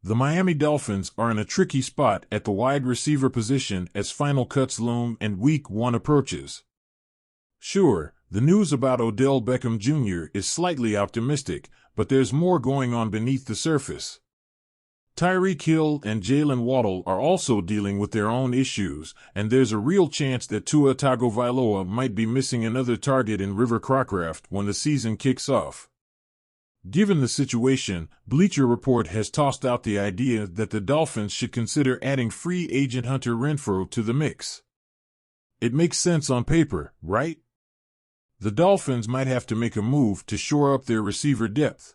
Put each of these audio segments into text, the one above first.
The Miami Dolphins are in a tricky spot at the wide receiver position as final cuts loom and Week 1 approaches. Sure, the news about Odell Beckham Jr. is slightly optimistic, but there's more going on beneath the surface. Tyreek Hill and Jalen Waddle are also dealing with their own issues, and there's a real chance that Tua Tagovailoa might be missing another target in River Crocraft when the season kicks off. Given the situation, Bleacher Report has tossed out the idea that the Dolphins should consider adding free agent Hunter Renfrow to the mix. It makes sense on paper, right? The Dolphins might have to make a move to shore up their receiver depth.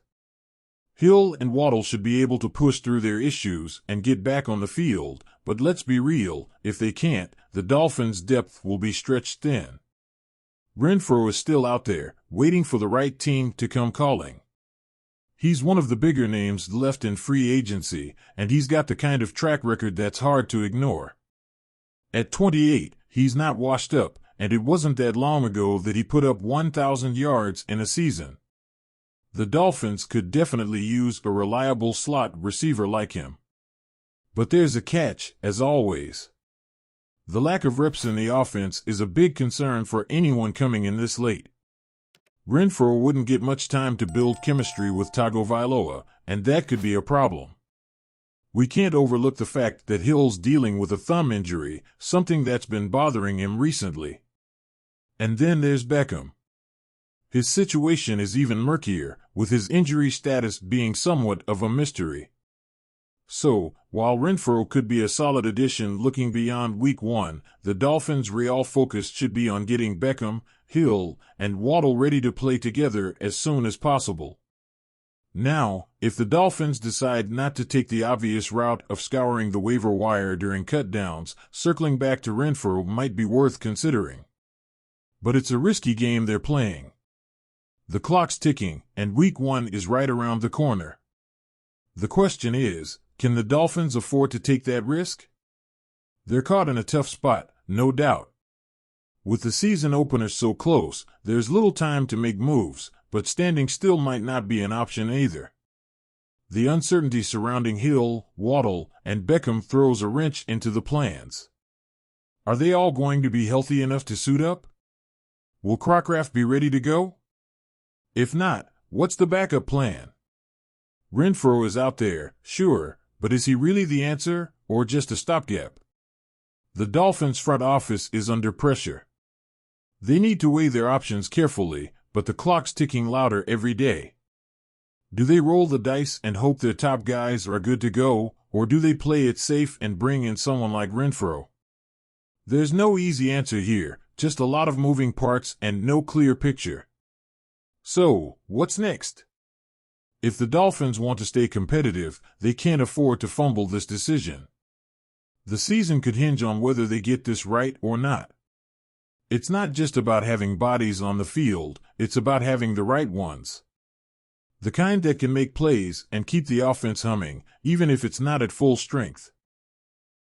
Hill and Waddle should be able to push through their issues and get back on the field, but let's be real, if they can't, the Dolphins' depth will be stretched thin. Renfrow is still out there, waiting for the right team to come calling. He's one of the bigger names left in free agency, and he's got the kind of track record that's hard to ignore. At 28, he's not washed up, and it wasn't that long ago that he put up 1,000 yards in a season. The Dolphins could definitely use a reliable slot receiver like him. But there's a catch, as always. The lack of reps in the offense is a big concern for anyone coming in this late. Renfrow wouldn't get much time to build chemistry with Tagovailoa, and that could be a problem. We can't overlook the fact that Hill's dealing with a thumb injury, something that's been bothering him recently. And then there's Beckham. His situation is even murkier, with his injury status being somewhat of a mystery. So, while Renfrow could be a solid addition looking beyond Week 1, the Dolphins' real focus should be on getting Beckham, Hill, and Waddle ready to play together as soon as possible. Now, if the Dolphins decide not to take the obvious route of scouring the waiver wire during cutdowns, circling back to Renfrow might be worth considering. But it's a risky game they're playing. The clock's ticking, and Week 1 is right around the corner. The question is, can the Dolphins afford to take that risk? They're caught in a tough spot, no doubt. With the season opener so close, there's little time to make moves, but standing still might not be an option either. The uncertainty surrounding Hill, Waddle, and Beckham throws a wrench into the plans. Are they all going to be healthy enough to suit up? Will Crocraft be ready to go? If not, what's the backup plan? Renfrow is out there, sure, but is he really the answer, or just a stopgap? The Dolphins' front office is under pressure. They need to weigh their options carefully, but the clock's ticking louder every day. Do they roll the dice and hope their top guys are good to go, or do they play it safe and bring in someone like Renfrow? There's no easy answer here, just a lot of moving parts and no clear picture. So, what's next? If the Dolphins want to stay competitive, they can't afford to fumble this decision. The season could hinge on whether they get this right or not. It's not just about having bodies on the field, it's about having the right ones. The kind that can make plays and keep the offense humming, even if it's not at full strength.